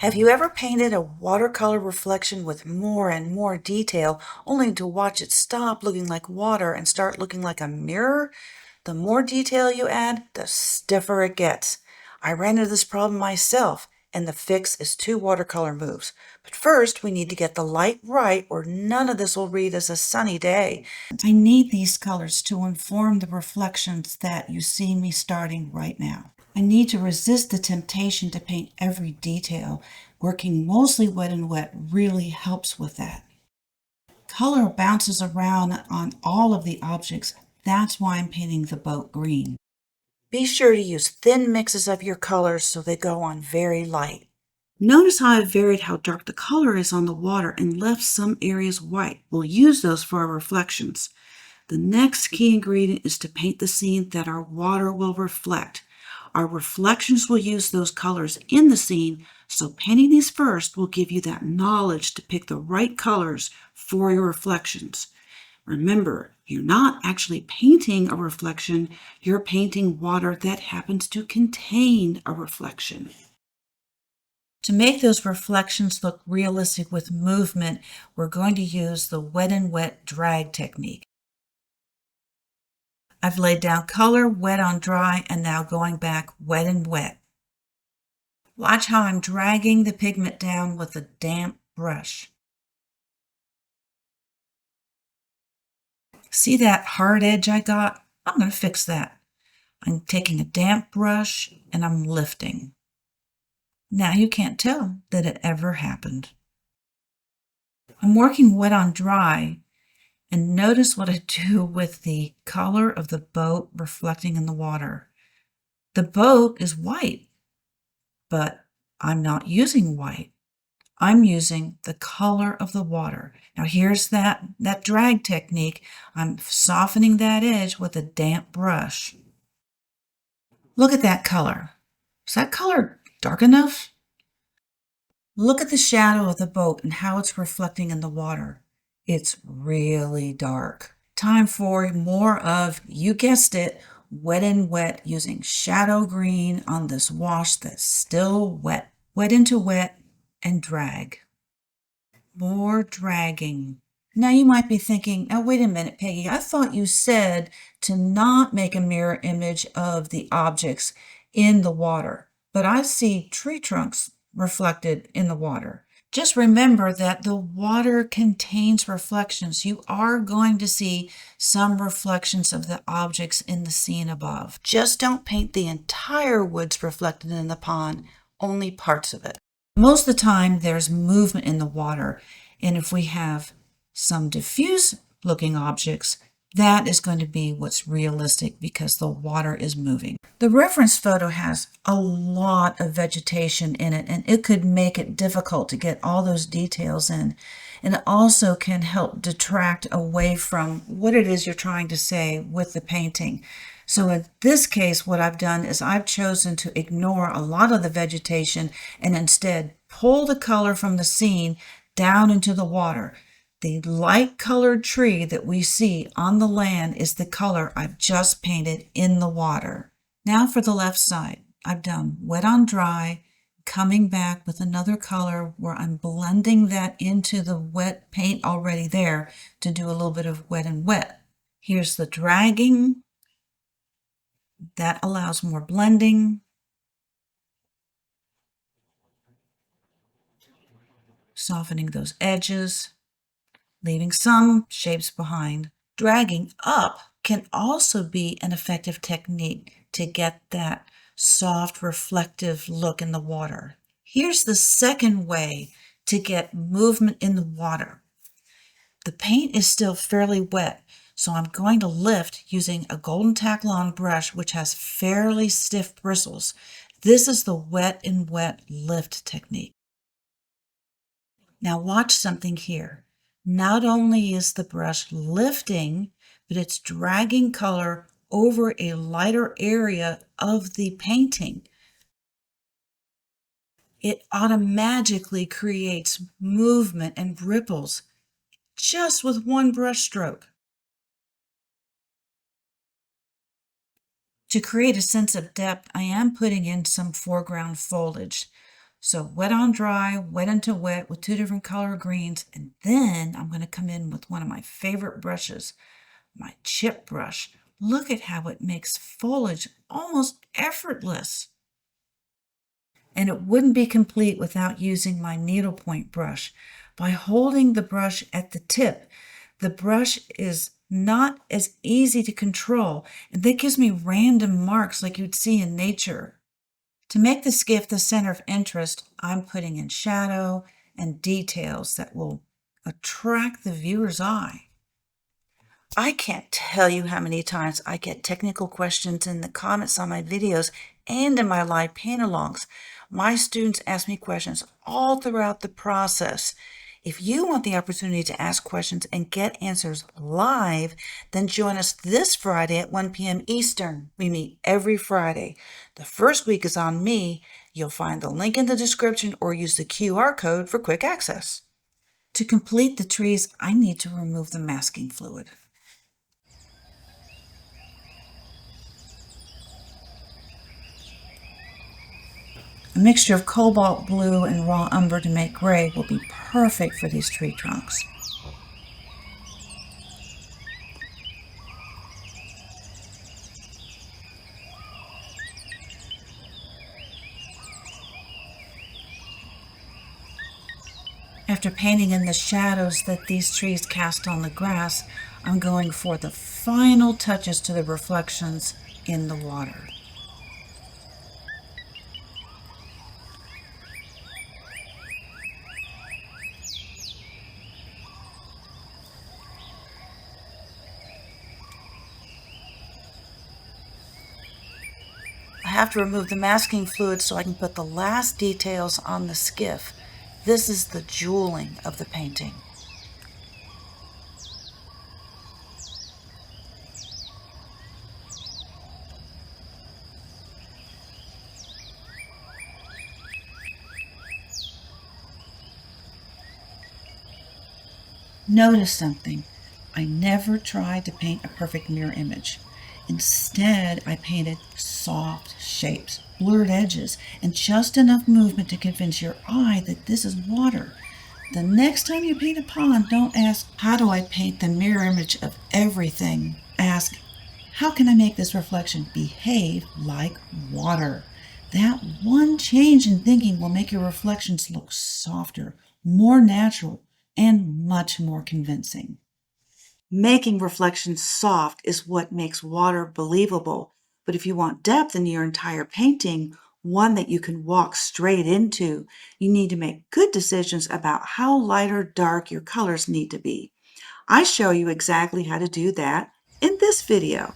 Have you ever painted a watercolor reflection with more and more detail, only to watch it stop looking like water and start looking like a mirror? The more detail you add, the stiffer it gets. I ran into this problem myself, and the fix is two watercolor moves. But first, we need to get the light right, or none of this will read as a sunny day. I need these colors to inform the reflections that you see me starting right now. I need to resist the temptation to paint every detail. Working mostly wet and wet really helps with that. Color bounces around on all of the objects. That's why I'm painting the boat green. Be sure to use thin mixes of your colors so they go on very light. Notice how I've varied how dark the color is on the water and left some areas white. We'll use those for our reflections. The next key ingredient is to paint the scene that our water will reflect. Our reflections will use those colors in the scene, so painting these first will give you that knowledge to pick the right colors for your reflections. Remember, you're not actually painting a reflection, you're painting water that happens to contain a reflection. To make those reflections look realistic with movement, we're going to use the wet and wet drag technique. I've laid down color, wet on dry, and now going back wet and wet. Watch how I'm dragging the pigment down with a damp brush. See that hard edge I got? I'm going to fix that. I'm taking a damp brush and I'm lifting. Now you can't tell that it ever happened. I'm working wet on dry, and notice what I do with the color of the boat reflecting in the water. The boat is white, but I'm not using white. I'm using the color of the water. Now here's that drag technique. I'm softening that edge with a damp brush. Look at that color. Is that color dark enough? Look at the shadow of the boat and how it's reflecting in the water. It's really dark. Time for more of, you guessed it, wet and wet using shadow green on this wash that's still wet. Wet into wet and drag. More dragging. Now you might be thinking, oh, wait a minute, Peggy, I thought you said to not make a mirror image of the objects in the water, but I see tree trunks reflected in the water. Just remember that the water contains reflections. You are going to see some reflections of the objects in the scene above. Just don't paint the entire woods reflected in the pond, only parts of it. Most of the time there's movement in the water, and if we have some diffuse looking objects, that is going to be what's realistic because the water is moving. The reference photo has a lot of vegetation in it, and it could make it difficult to get all those details in. And it also can help detract away from what it is you're trying to say with the painting. So in this case, what I've done is I've chosen to ignore a lot of the vegetation and instead pull the color from the scene down into the water. The light colored tree that we see on the land is the color I've just painted in the water. Now for the left side, I've done wet on dry, coming back with another color where I'm blending that into the wet paint already there to do a little bit of wet and wet. Here's the dragging. That allows more blending. Softening those edges, leaving some shapes behind. Dragging up can also be an effective technique to get that soft, reflective look in the water. Here's the second way to get movement in the water. The paint is still fairly wet, so I'm going to lift using a golden Taklon brush, which has fairly stiff bristles. This is the wet and wet lift technique. Now watch something here. Not only is the brush lifting, but it's dragging color over a lighter area of the painting. It automatically creates movement and ripples just with one brush stroke. To create a sense of depth, I am putting in some foreground foliage. So wet on dry, wet into wet with two different color greens. And then I'm going to come in with one of my favorite brushes, my chip brush. Look at how it makes foliage almost effortless. And it wouldn't be complete without using my needlepoint brush. By holding the brush at the tip, the brush is not as easy to control, and that gives me random marks like you'd see in nature. To make the skiff the center of interest, I'm putting in shadow and details that will attract the viewer's eye. I can't tell you how many times I get technical questions in the comments on my videos and in my live paint-alongs. My students ask me questions all throughout the process. If you want the opportunity to ask questions and get answers live, then join us this Friday at 1 p.m. Eastern. We meet every Friday. The first week is on me. You'll find the link in the description or use the QR code for quick access. To complete the trees, I need to remove the masking fluid. A mixture of cobalt blue and raw umber to make gray will be perfect for these tree trunks. After painting in the shadows that these trees cast on the grass, I'm going for the final touches to the reflections in the water. I have to remove the masking fluid so I can put the last details on the skiff. This is the jeweling of the painting. Notice something. I never tried to paint a perfect mirror image. Instead, I painted soft shapes, blurred edges, and just enough movement to convince your eye that this is water. The next time you paint a pond, don't ask, how do I paint the mirror image of everything? Ask, how can I make this reflection behave like water? That one change in thinking will make your reflections look softer, more natural, and much more convincing. Making reflections soft is what makes water believable. But if you want depth in your entire painting, one that you can walk straight into, you need to make good decisions about how light or dark your colors need to be. I show you exactly how to do that in this video.